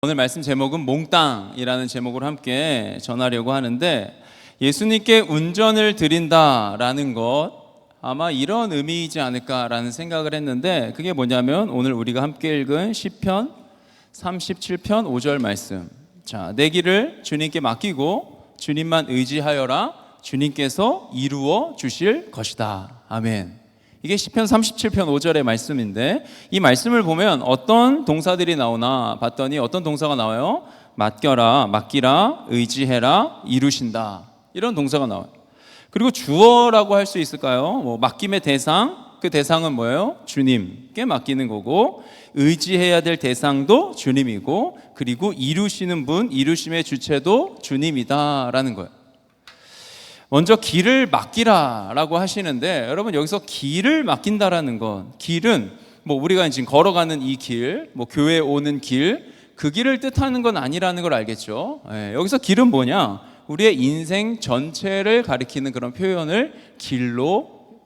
오늘 말씀 제목은 몽땅이라는 제목으로 함께 전하려고 하는데, 예수님께 운전을 드린다라는 것, 아마 이런 의미이지 않을까라는 생각을 했는데, 그게 뭐냐면 오늘 우리가 함께 읽은 시편 37편 5절 말씀. 자, 내 길을 주님께 맡기고 주님만 의지하여라. 주님께서 이루어 주실 것이다. 아멘. 이게 시편 37편 5절의 말씀인데, 이 말씀을 보면 어떤 동사들이 나오나 봤더니 어떤 동사가 나와요? 맡겨라, 맡기라, 의지해라, 이루신다, 이런 동사가 나와요. 그리고 주어라고 할 수 있을까요? 맡김의 대상, 그 대상은 뭐예요? 주님께 맡기는 거고, 의지해야 될 대상도 주님이고, 그리고 이루시는 분, 이루심의 주체도 주님이다라는 거예요. 먼저 길을 맡기라라고 하시는데, 여러분 여기서 길을 맡긴다라는 건, 길은 우리가 지금 걸어가는 이 길, 교회 오는 길, 그 길을 뜻하는 건 아니라는 걸 알겠죠. 여기서 길은 뭐냐? 우리의 인생 전체를 가리키는 그런 표현을 길로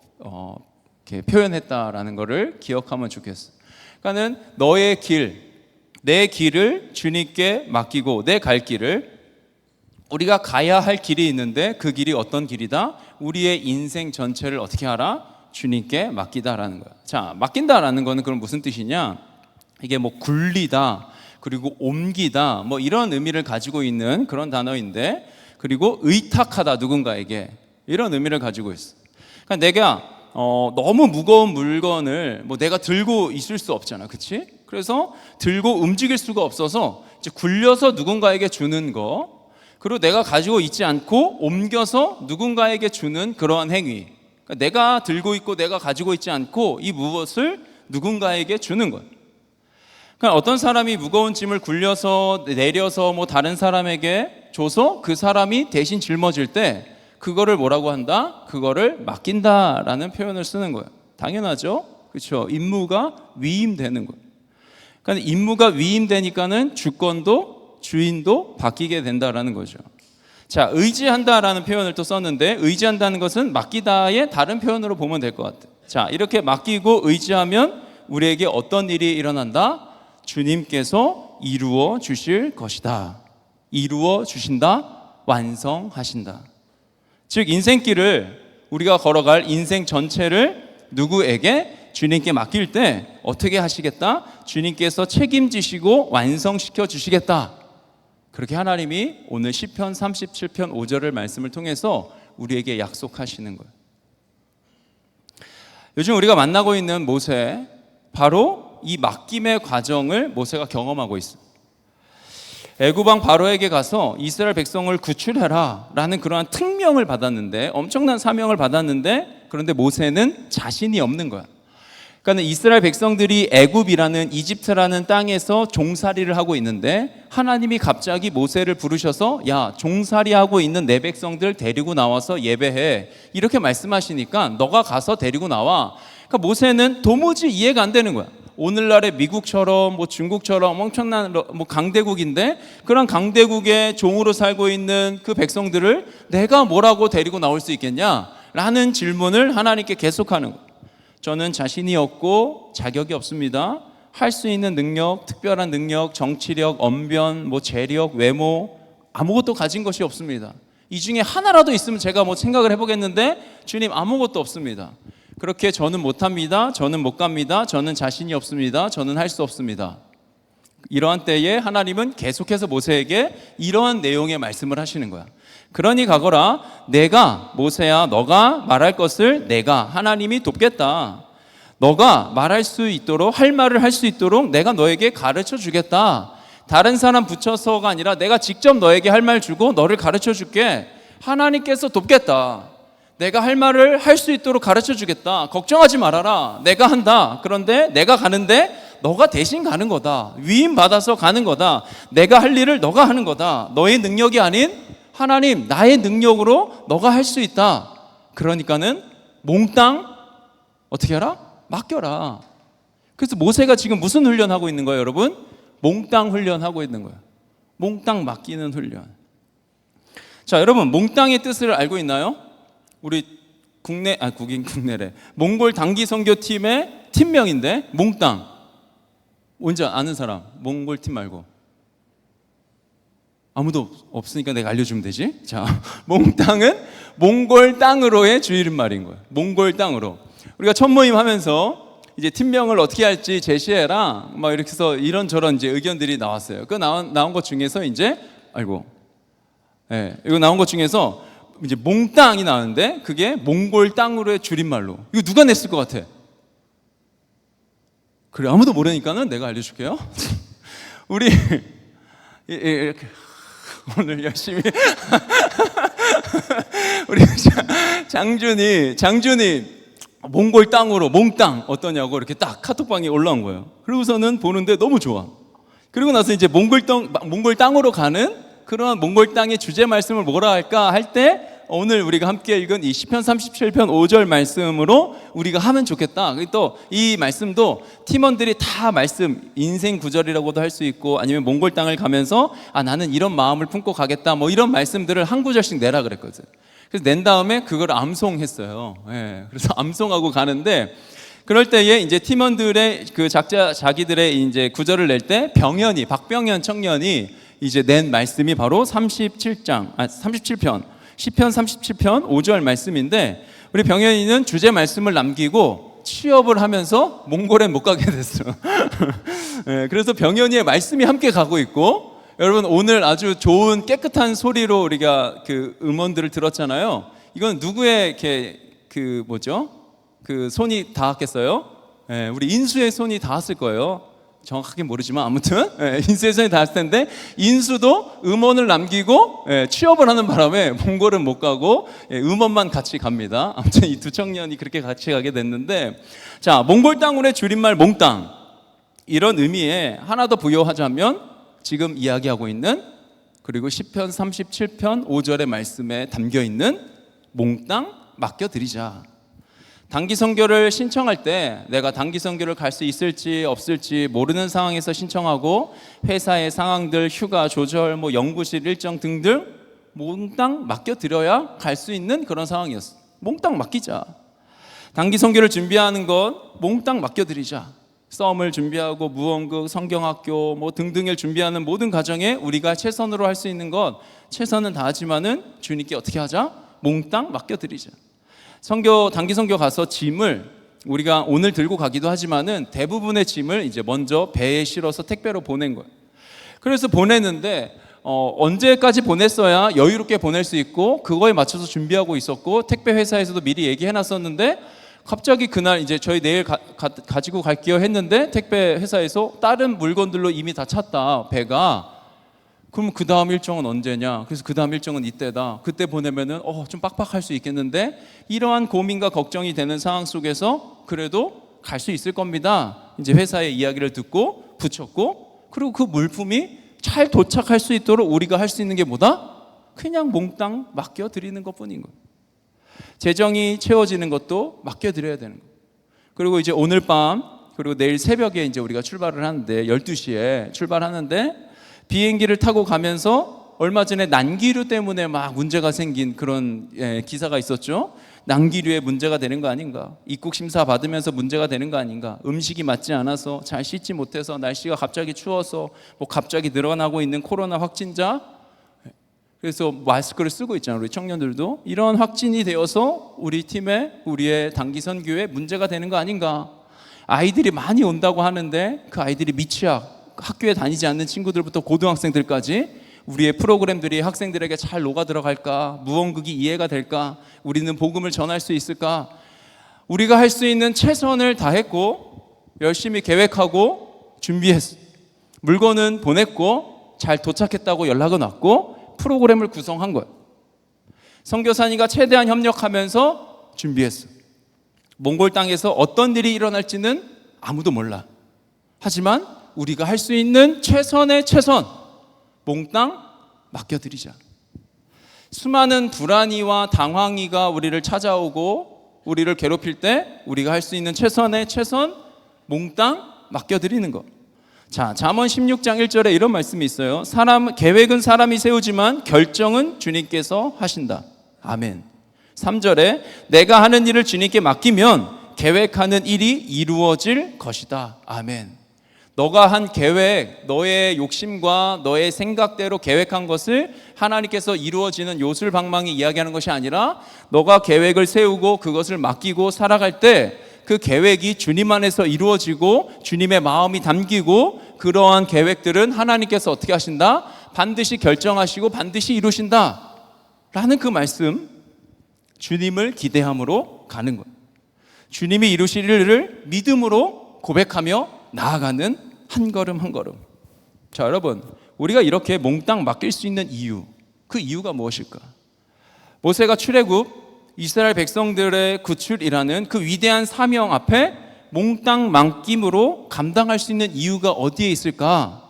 이렇게 표현했다라는 것을 기억하면 좋겠어요. 그러니까는 너의 길, 내 길을 주님께 맡기고, 내 갈 길을, 우리가 가야 할 길이 있는데 그 길이 어떤 길이다? 우리의 인생 전체를 어떻게 하라? 주님께 맡기다라는 거야. 자, 맡긴다라는 거는 그럼 무슨 뜻이냐? 이게 굴리다, 그리고 옮기다, 이런 의미를 가지고 있는 그런 단어인데, 그리고 의탁하다, 누군가에게, 이런 의미를 가지고 있어. 그러니까 내가 너무 무거운 물건을 내가 들고 있을 수 없잖아, 그렇지? 그래서 들고 움직일 수가 없어서 이제 굴려서 누군가에게 주는 거, 그리고 내가 가지고 있지 않고 옮겨서 누군가에게 주는 그러한 행위. 그러니까 내가 들고 있고 내가 가지고 있지 않고 이 무엇을 누군가에게 주는 것. 그러니까 어떤 사람이 무거운 짐을 굴려서 내려서 다른 사람에게 줘서 그 사람이 대신 짊어질 때 그거를 뭐라고 한다? 그거를 맡긴다라는 표현을 쓰는 거예요. 당연하죠? 그렇죠? 임무가 위임되는 거예요. 그러니까 임무가 위임되니까는 주권도 주인도 바뀌게 된다라는 거죠. 자, 의지한다라는 표현을 또 썼는데, 의지한다는 것은 맡기다의 다른 표현으로 보면 될 것 같아요. 자, 이렇게 맡기고 의지하면 우리에게 어떤 일이 일어난다? 주님께서 이루어 주실 것이다. 이루어 주신다, 완성하신다. 즉 인생길을, 우리가 걸어갈 인생 전체를 누구에게? 주님께 맡길 때 어떻게 하시겠다? 주님께서 책임지시고 완성시켜 주시겠다. 그렇게 하나님이 오늘 시편 37편 5절을 말씀을 통해서 우리에게 약속하시는 거예요. 요즘 우리가 만나고 있는 모세, 바로 이 맡김의 과정을 모세가 경험하고 있어요. 애굽 왕 바로에게 가서 이스라엘 백성을 구출해라 라는 그러한 특명을 받았는데, 엄청난 사명을 받았는데, 그런데 모세는 자신이 없는 거야. 그러니까 이스라엘 백성들이 애굽이라는, 이집트라는 땅에서 종살이를 하고 있는데, 하나님이 갑자기 모세를 부르셔서 야, 종살이하고 있는 내 백성들 데리고 나와서 예배해, 이렇게 말씀하시니까 너가 가서 데리고 나와. 그러니까 모세는 도무지 이해가 안 되는 거야. 오늘날의 미국처럼 중국처럼 엄청난 강대국인데, 그런 강대국의 종으로 살고 있는 그 백성들을 내가 뭐라고 데리고 나올 수 있겠냐? 라는 질문을 하나님께 계속하는 거야. 저는 자신이 없고 자격이 없습니다. 할 수 있는 능력, 특별한 능력, 정치력, 언변, 재력, 외모, 아무것도 가진 것이 없습니다. 이 중에 하나라도 있으면 제가 생각을 해보겠는데, 주님 아무것도 없습니다. 그렇게 저는 못합니다. 저는 못 갑니다. 저는 자신이 없습니다. 저는 할 수 없습니다. 이러한 때에 하나님은 계속해서 모세에게 이러한 내용의 말씀을 하시는 거야. 그러니 가거라. 내가, 모세야, 너가 말할 것을 내가, 하나님이 돕겠다. 너가 말할 수 있도록, 할 말을 할 수 있도록 내가 너에게 가르쳐 주겠다. 다른 사람 붙여서가 아니라 내가 직접 너에게 할 말 주고 너를 가르쳐 줄게. 하나님께서 돕겠다. 내가 할 말을 할 수 있도록 가르쳐 주겠다. 걱정하지 말아라. 내가 한다. 그런데 내가 가는데 너가 대신 가는 거다. 위임 받아서 가는 거다. 내가 할 일을 너가 하는 거다. 너의 능력이 아닌 하나님, 나의 능력으로 너가 할 수 있다. 그러니까는 몽땅 어떻게 하라? 맡겨라. 그래서 모세가 지금 무슨 훈련하고 있는 거예요, 여러분? 몽땅 훈련하고 있는 거예요. 몽땅 맡기는 훈련. 자, 여러분, 몽땅의 뜻을 알고 있나요? 우리 국내래. 몽골 단기 선교팀의 팀명인데 몽땅. 뭔지 아는 사람? 몽골 팀 말고. 아무도 없으니까 내가 알려주면 되지. 자, 몽땅은 몽골 땅으로의 줄임말인 거예요. 몽골 땅으로. 우리가 첫 모임 하면서 이제 팀명을 어떻게 할지 제시해라 막 이렇게 해서 이런저런 이제 의견들이 나왔어요. 그 나온 것 중에서 이제 이거 나온 것 중에서 이제 몽땅이 나왔는데 그게 몽골 땅으로의 줄임말로. 이거 누가 냈을 것 같아? 그래, 아무도 모르니까는 내가 알려줄게요. 우리 이렇게 오늘 열심히 우리 장준이 몽골 땅으로 몽땅 어떠냐고 이렇게 딱 카톡방에 올라온 거예요. 그러고서는 보는데 너무 좋아. 그리고 나서 이제 몽골 땅으로 가는 그런 몽골 땅의 주제 말씀을 뭐라 할까 할 때 오늘 우리가 함께 읽은 이 시편 37편 5절 말씀으로 우리가 하면 좋겠다. 또 이 말씀도 팀원들이 다 말씀 인생 구절이라고도 할 수 있고 아니면 몽골 땅을 가면서 나는 이런 마음을 품고 가겠다 뭐 이런 말씀들을 한 구절씩 내라 그랬거든. 그래서 낸 다음에 그걸 암송했어요. 그래서 암송하고 가는데 그럴 때에 이제 팀원들의 그 자기들의 이제 구절을 낼 때 박병현 청년이 이제 낸 말씀이 바로 37편 시편 37편 5절 말씀인데 우리 병현이는 주제 말씀을 남기고 취업을 하면서 몽골에 못 가게 됐어요. 그래서 병현이의 말씀이 함께 가고 있고 여러분 오늘 아주 좋은 깨끗한 소리로 우리가 그 음원들을 들었잖아요. 이건 누구의 그 손이 닿았겠어요? 우리 인수의 손이 닿았을 거예요. 정확하게 모르지만 아무튼 인수의 손이 닿았을 텐데 인수도 음원을 남기고 취업을 하는 바람에 몽골은 못 가고 음원만 같이 갑니다. 아무튼 이 두 청년이 그렇게 같이 가게 됐는데 자, 몽골 땅으로의 줄임말 몽땅 이런 의미에 하나 더 부여하자면 지금 이야기하고 있는 그리고 시편 37편 5절의 말씀에 담겨있는 몽땅 맡겨드리자. 단기 선교를 신청할 때 내가 단기 선교를 갈 수 있을지 없을지 모르는 상황에서 신청하고 회사의 상황들, 휴가 조절, 연구실 일정 등등 몽땅 맡겨드려야 갈 수 있는 그런 상황이었어. 몽땅 맡기자. 단기 선교를 준비하는 것 몽땅 맡겨드리자. 썸을 준비하고 무언극, 성경학교 등등을 준비하는 모든 과정에 우리가 최선으로 할 수 있는 것 최선은 다하지만은 주님께 어떻게 하자? 몽땅 맡겨드리자. 단기 선교 가서 짐을 우리가 오늘 들고 가기도 하지만은 대부분의 짐을 이제 먼저 배에 실어서 택배로 보낸 거예요. 그래서 보냈는데 언제까지 보냈어야 여유롭게 보낼 수 있고 그거에 맞춰서 준비하고 있었고 택배 회사에서도 미리 얘기해 놨었는데 갑자기 그날 이제 저희 내일 가지고 갈게요 했는데 택배 회사에서 다른 물건들로 이미 다 찼다 배가. 그럼 그 다음 일정은 언제냐? 그래서 그 다음 일정은 이때다. 그때 보내면은 좀 빡빡할 수 있겠는데 이러한 고민과 걱정이 되는 상황 속에서 그래도 갈 수 있을 겁니다. 이제 회사의 이야기를 듣고 붙였고 그리고 그 물품이 잘 도착할 수 있도록 우리가 할 수 있는 게 뭐다? 그냥 몽땅 맡겨드리는 것뿐인 거예요. 재정이 채워지는 것도 맡겨드려야 되는 거예요. 그리고 이제 오늘 밤 그리고 내일 새벽에 이제 우리가 출발을 하는데 12시에 출발하는데 비행기를 타고 가면서 얼마 전에 난기류 때문에 막 문제가 생긴 그런 기사가 있었죠. 난기류에 문제가 되는 거 아닌가? 입국 심사 받으면서 문제가 되는 거 아닌가? 음식이 맞지 않아서 잘 씻지 못해서 날씨가 갑자기 추워서 갑자기 늘어나고 있는 코로나 확진자. 그래서 마스크를 쓰고 있잖아요. 우리 청년들도 이런 확진이 되어서 우리 팀에 우리의 단기 선교에 문제가 되는 거 아닌가? 아이들이 많이 온다고 하는데 그 아이들이 미취학 학교에 다니지 않는 친구들부터 고등학생들까지 우리의 프로그램들이 학생들에게 잘 녹아 들어갈까? 무언극이 이해가 될까? 우리는 복음을 전할 수 있을까? 우리가 할 수 있는 최선을 다했고 열심히 계획하고 준비했어. 물건은 보냈고 잘 도착했다고 연락은 왔고 프로그램을 구성한 거예요. 선교사님과 최대한 협력하면서 준비했어. 몽골 땅에서 어떤 일이 일어날지는 아무도 몰라. 하지만 우리가 할 수 있는 최선의 최선 몽땅 맡겨드리자. 수많은 불안이와 당황이가 우리를 찾아오고 우리를 괴롭힐 때 우리가 할 수 있는 최선의 최선 몽땅 맡겨드리는 것. 자, 잠언 16장 1절에 이런 말씀이 있어요. 계획은 사람이 세우지만 결정은 주님께서 하신다. 아멘. 3절에 내가 하는 일을 주님께 맡기면 계획하는 일이 이루어질 것이다. 아멘. 너가 한 계획, 너의 욕심과 너의 생각대로 계획한 것을 하나님께서 이루어지는 요술방망이 이야기하는 것이 아니라 너가 계획을 세우고 그것을 맡기고 살아갈 때 그 계획이 주님 안에서 이루어지고 주님의 마음이 담기고 그러한 계획들은 하나님께서 어떻게 하신다? 반드시 결정하시고 반드시 이루신다 라는 그 말씀, 주님을 기대함으로 가는 거예요. 주님이 이루실 일을 믿음으로 고백하며 나아가는 한 걸음 한 걸음. 자, 여러분, 우리가 이렇게 몽땅 맡길 수 있는 이유, 그 이유가 무엇일까? 모세가 출애굽, 이스라엘 백성들의 구출이라는 그 위대한 사명 앞에 몽땅 맡김으로 감당할 수 있는 이유가 어디에 있을까?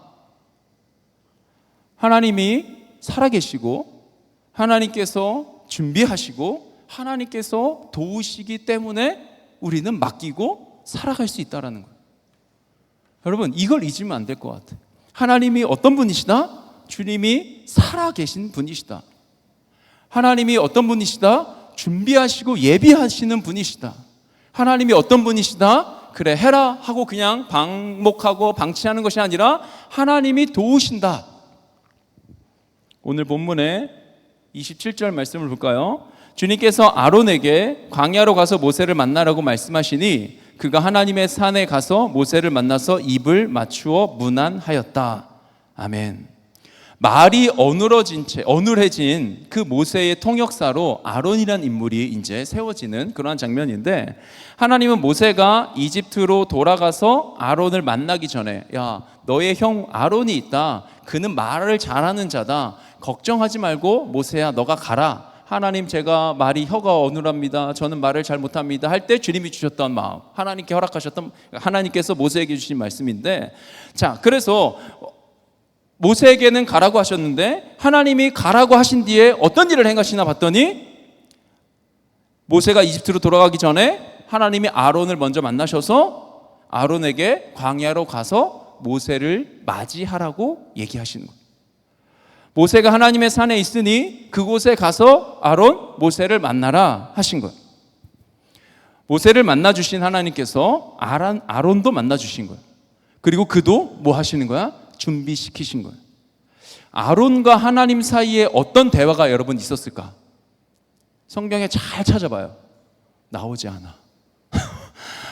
하나님이 살아계시고 하나님께서 준비하시고 하나님께서 도우시기 때문에 우리는 맡기고 살아갈 수 있다는 거예요. 여러분, 이걸 잊으면 안 될 것 같아요. 하나님이 어떤 분이시다? 주님이 살아계신 분이시다. 하나님이 어떤 분이시다? 준비하시고 예비하시는 분이시다. 하나님이 어떤 분이시다? 그래 해라 하고 그냥 방목하고 방치하는 것이 아니라 하나님이 도우신다. 오늘 본문의 27절 말씀을 볼까요? 주님께서 아론에게 광야로 가서 모세를 만나라고 말씀하시니 그가 하나님의 산에 가서 모세를 만나서 입을 맞추어 문안하였다. 아멘. 말이 어눌해진 그 모세의 통역사로 아론이라는 인물이 이제 세워지는 그러한 장면인데, 하나님은 모세가 이집트로 돌아가서 아론을 만나기 전에, 야, 너의 형 아론이 있다. 그는 말을 잘하는 자다. 걱정하지 말고 모세야, 너가 가라. 하나님, 제가 말이 혀가 어눌합니다. 저는 말을 잘 못합니다. 할 때 주님이 주셨던 마음, 하나님께 허락하셨던, 하나님께서 모세에게 주신 말씀인데, 자, 그래서 모세에게는 가라고 하셨는데 하나님이 가라고 하신 뒤에 어떤 일을 행하시나 봤더니, 모세가 이집트로 돌아가기 전에 하나님이 아론을 먼저 만나셔서 아론에게 광야로 가서 모세를 맞이하라고 얘기하시는 거예요. 모세가 하나님의 산에 있으니 그곳에 가서 아론, 모세를 만나라 하신 거예요. 모세를 만나주신 하나님께서 아론도 만나주신 거예요. 그리고 그도 뭐 하시는 거야? 준비시키신 거예요. 아론과 하나님 사이에 어떤 대화가 여러분 있었을까? 성경에 잘 찾아봐요. 나오지 않아.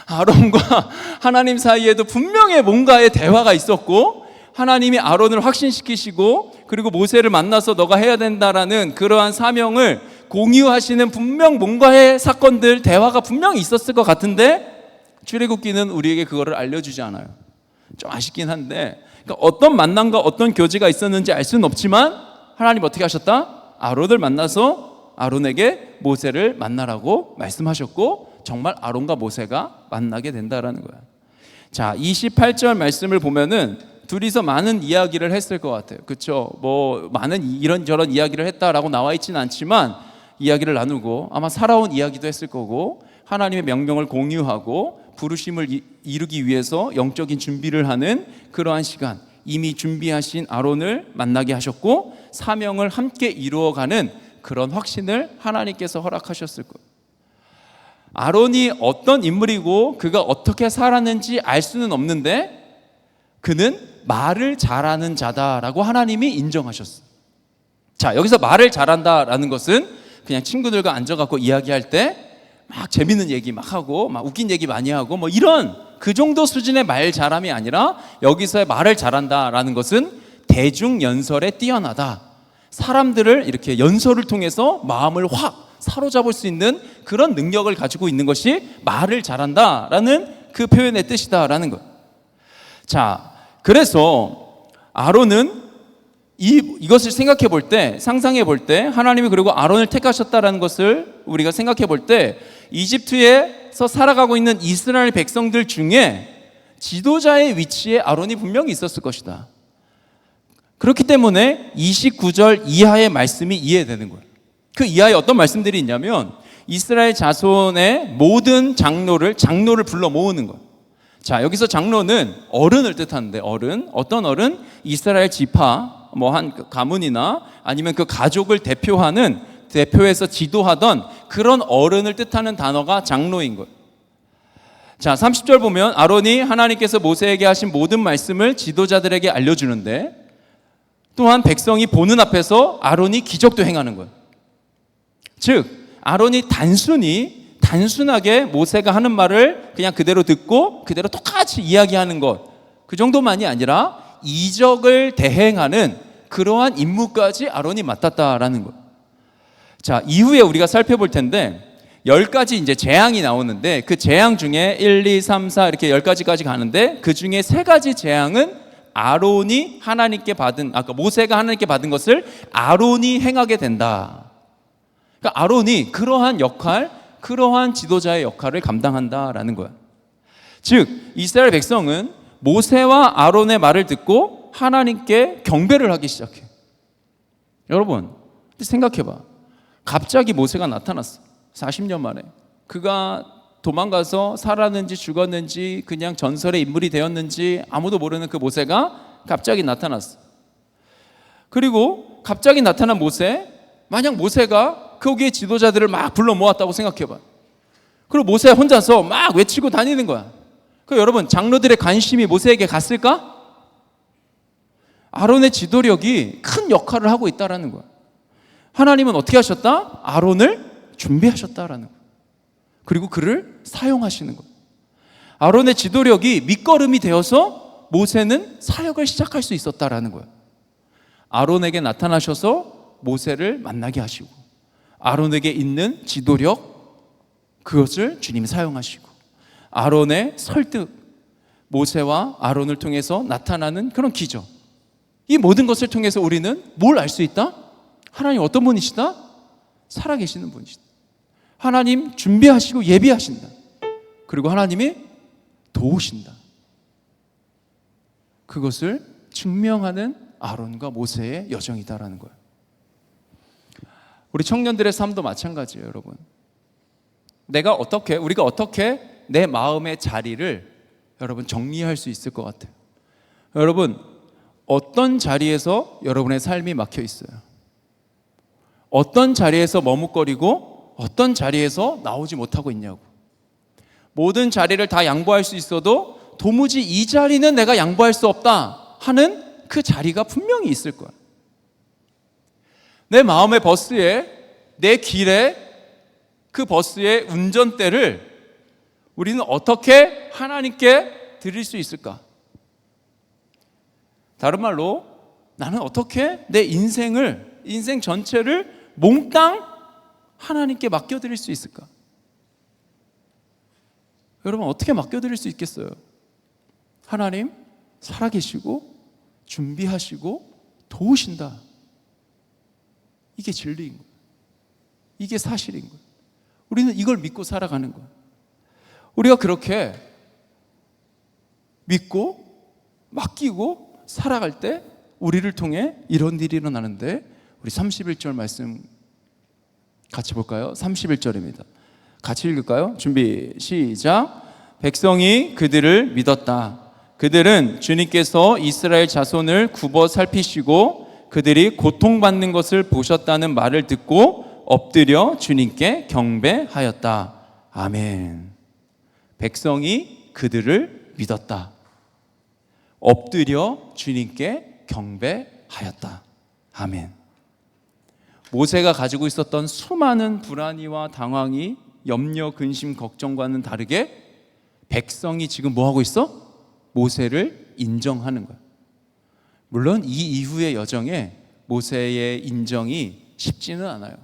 아론과 하나님 사이에도 분명히 뭔가의 대화가 있었고, 하나님이 아론을 확신시키시고 그리고 모세를 만나서 너가 해야 된다라는 그러한 사명을 공유하시는 분명 뭔가의 사건들, 대화가 분명히 있었을 것 같은데 출애굽기는 우리에게 그거를 알려주지 않아요. 좀 아쉽긴 한데, 그러니까 어떤 만남과 어떤 교제가 있었는지 알 수는 없지만 하나님 어떻게 하셨다? 아론을 만나서 아론에게 모세를 만나라고 말씀하셨고, 정말 아론과 모세가 만나게 된다라는 거야. 자, 28절 말씀을 보면은 둘이서 많은 이야기를 했을 것 같아요. 그렇죠? 뭐 많은 이런저런 이야기를 했다라고 나와 있지는 않지만 이야기를 나누고 아마 살아온 이야기도 했을 거고, 하나님의 명령을 공유하고 부르심을 이루기 위해서 영적인 준비를 하는 그러한 시간, 이미 준비하신 아론을 만나게 하셨고 사명을 함께 이루어가는 그런 확신을 하나님께서 허락하셨을 거예요. 아론이 어떤 인물이고 그가 어떻게 살았는지 알 수는 없는데 그는 말을 잘하는 자다라고 하나님이 인정하셨어요. 자, 여기서 말을 잘한다라는 것은 그냥 친구들과 앉아갖고 이야기할 때 막 재밌는 얘기 막 하고 막 웃긴 얘기 많이 하고 뭐 이런 그 정도 수준의 말 잘함이 아니라, 여기서의 말을 잘한다라는 것은 대중 연설에 뛰어나다. 사람들을 이렇게 연설을 통해서 마음을 확 사로잡을 수 있는 그런 능력을 가지고 있는 것이 말을 잘한다라는 그 표현의 뜻이다라는 것. 자, 그래서 아론은 이것을 생각해 볼 때, 상상해 볼 때, 하나님이 그리고 아론을 택하셨다라는 것을 우리가 생각해 볼 때, 이집트에서 살아가고 있는 이스라엘 백성들 중에 지도자의 위치에 아론이 분명히 있었을 것이다. 그렇기 때문에 29절 이하의 말씀이 이해되는 거예요. 그 이하에 어떤 말씀들이 있냐면, 이스라엘 자손의 모든 장로를 불러 모으는 거예요. 자, 여기서 장로는 어른을 뜻하는데, 어떤 어른? 이스라엘 지파, 뭐 한 가문이나 아니면 그 가족을 대표해서 지도하던 그런 어른을 뜻하는 단어가 장로인 거예요. 자, 30절 보면 아론이 하나님께서 모세에게 하신 모든 말씀을 지도자들에게 알려주는데, 또한 백성이 보는 앞에서 아론이 기적도 행하는 거예요. 즉 아론이 단순하게 모세가 하는 말을 그냥 그대로 듣고 그대로 똑같이 이야기하는 것, 그 정도만이 아니라 이적을 대행하는 그러한 임무까지 아론이 맡았다라는 거예요. 자, 이후에 우리가 살펴볼 텐데 10가지 이제 재앙이 나오는데, 그 재앙 중에 1, 2, 3, 4 이렇게 10가지까지 가는데, 그 중에 3가지 재앙은 아론이 하나님께 받은, 아까 모세가 하나님께 받은 것을 아론이 행하게 된다. 그러니까 아론이 그러한 역할, 그러한 지도자의 역할을 감당한다라는 거야. 즉 이스라엘 백성은 모세와 아론의 말을 듣고 하나님께 경배를 하기 시작해. 여러분 생각해봐. 갑자기 모세가 나타났어. 40년 만에. 그가 도망가서 살았는지 죽었는지 그냥 전설의 인물이 되었는지 아무도 모르는 그 모세가 갑자기 나타났어. 그리고 갑자기 나타난 모세, 만약 모세가 거기에 지도자들을 막 불러 모았다고 생각해봐. 그리고 모세 혼자서 막 외치고 다니는 거야. 그 여러분 장로들의 관심이 모세에게 갔을까? 아론의 지도력이 큰 역할을 하고 있다라는 거야. 하나님은 어떻게 하셨다? 아론을 준비하셨다라는 거야. 그리고 그를 사용하시는 거야. 아론의 지도력이 밑거름이 되어서 모세는 사역을 시작할 수 있었다라는 거야. 아론에게 나타나셔서 모세를 만나게 하시고, 아론에게 있는 지도력, 그것을 주님이 사용하시고, 아론의 설득, 모세와 아론을 통해서 나타나는 그런 기적, 이 모든 것을 통해서 우리는 뭘 알 수 있다? 하나님 어떤 분이시다? 살아계시는 분이시다. 하나님 준비하시고 예비하신다. 그리고 하나님이 도우신다. 그것을 증명하는 아론과 모세의 여정이다라는 거예요. 우리 청년들의 삶도 마찬가지예요, 여러분. 우리가 어떻게 내 마음의 자리를 여러분 정리할 수 있을 것 같아요. 여러분 어떤 자리에서 여러분의 삶이 막혀 있어요? 어떤 자리에서 머뭇거리고 어떤 자리에서 나오지 못하고 있냐고. 모든 자리를 다 양보할 수 있어도 도무지 이 자리는 내가 양보할 수 없다 하는 그 자리가 분명히 있을 거야. 내 마음의 버스에, 내 길에, 그 버스의 운전대를 우리는 어떻게 하나님께 드릴 수 있을까? 다른 말로 나는 어떻게 내 인생 전체를 몽땅 하나님께 맡겨드릴 수 있을까? 여러분 어떻게 맡겨드릴 수 있겠어요? 하나님 살아계시고 준비하시고 도우신다. 이게 진리인 거예요. 이게 사실인 거예요. 우리는 이걸 믿고 살아가는 거예요. 우리가 그렇게 믿고 맡기고 살아갈 때 우리를 통해 이런 일이 일어나는데, 우리 31절 말씀 같이 볼까요? 31절입니다. 같이 읽을까요? 준비 시작. 백성이 그들을 믿었다. 그들은 주님께서 이스라엘 자손을 굽어 살피시고 그들이 고통받는 것을 보셨다는 말을 듣고 엎드려 주님께 경배하였다. 아멘. 백성이 그들을 믿었다. 엎드려 주님께 경배하였다. 아멘. 모세가 가지고 있었던 수많은 불안이와 당황이, 염려, 근심, 걱정과는 다르게 백성이 지금 뭐하고 있어? 모세를 인정하는 거야. 물론 이 이후의 여정에 모세의 인정이 쉽지는 않아요.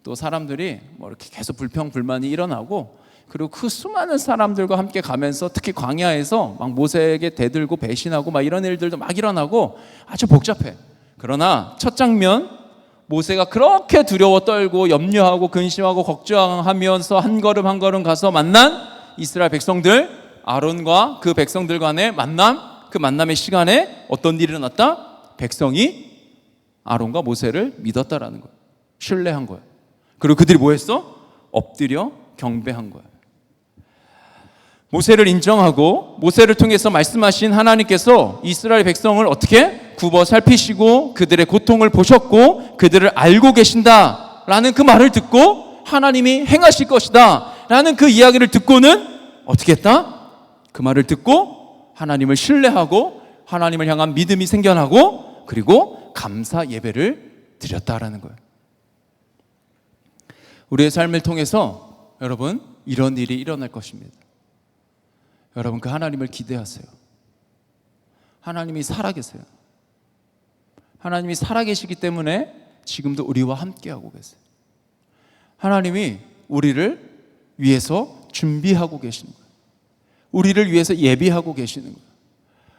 또 사람들이 뭐 이렇게 계속 불평불만이 일어나고, 그리고 그 수많은 사람들과 함께 가면서 특히 광야에서 막 모세에게 대들고 배신하고 막 이런 일들도 막 일어나고 아주 복잡해. 그러나 첫 장면, 모세가 그렇게 두려워 떨고 염려하고 근심하고 걱정하면서 한 걸음 한 걸음 가서 만난 이스라엘 백성들, 아론과 그 백성들 간의 만남, 그 만남의 시간에 어떤 일이 일어났다? 백성이 아론과 모세를 믿었다라는 거예요. 신뢰한 거예요. 그리고 그들이 뭐 했어? 엎드려 경배한 거예요. 모세를 인정하고 모세를 통해서 말씀하신 하나님께서 이스라엘 백성을 어떻게 굽어 살피시고 그들의 고통을 보셨고 그들을 알고 계신다라는 그 말을 듣고 하나님이 행하실 것이다 라는 그 이야기를 듣고는 어떻게 했다? 그 말을 듣고 하나님을 신뢰하고 하나님을 향한 믿음이 생겨나고 그리고 감사 예배를 드렸다라는 거예요. 우리의 삶을 통해서 여러분 이런 일이 일어날 것입니다. 여러분 그 하나님을 기대하세요. 하나님이 살아계세요. 하나님이 살아계시기 때문에 지금도 우리와 함께하고 계세요. 하나님이 우리를 위해서 준비하고 계시는 거예요. 우리를 위해서 예비하고 계시는 거예요.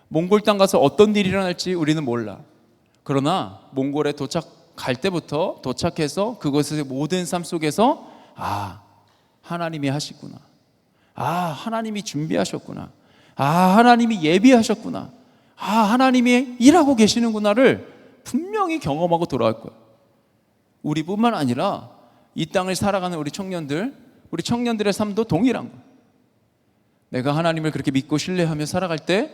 몽골 땅 가서 어떤 일이 일어날지 우리는 몰라. 그러나 몽골에 도착할 때부터 도착해서 그곳의 모든 삶 속에서 하나님이 하시구나. 하나님이 준비하셨구나. 하나님이 예비하셨구나. 하나님이 일하고 계시는구나를 분명히 경험하고 돌아갈 거예요. 우리뿐만 아니라 이 땅을 살아가는 우리 청년들의 삶도 동일한 거예요. 내가 하나님을 그렇게 믿고 신뢰하며 살아갈 때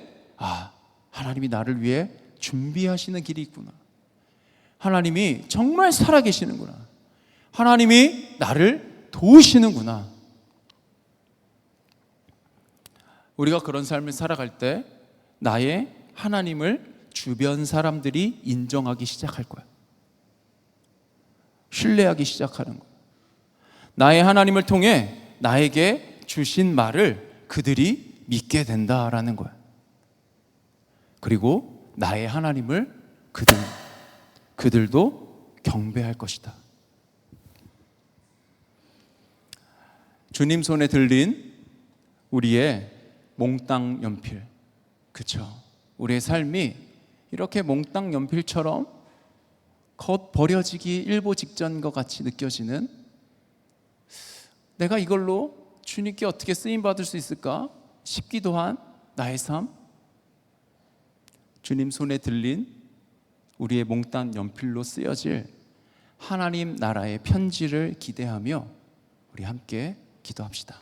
하나님이 나를 위해 준비하시는 길이 있구나. 하나님이 정말 살아계시는구나. 하나님이 나를 도우시는구나. 우리가 그런 삶을 살아갈 때 나의 하나님을 주변 사람들이 인정하기 시작할 거야. 신뢰하기 시작하는 거야. 나의 하나님을 통해 나에게 주신 말을 그들이 믿게 된다라는 거야. 그리고 나의 하나님을 그들도 경배할 것이다. 주님 손에 들린 우리의 몽땅 연필, 그쵸? 우리의 삶이 이렇게 몽땅 연필처럼 겉 버려지기 일보 직전인 것 같이 느껴지는, 내가 이걸로 주님께 어떻게 쓰임받을 수 있을까 싶기도 한 나의 삶, 주님 손에 들린 우리의 몽땅 연필로 쓰여질 하나님 나라의 편지를 기대하며 우리 함께 기도합시다.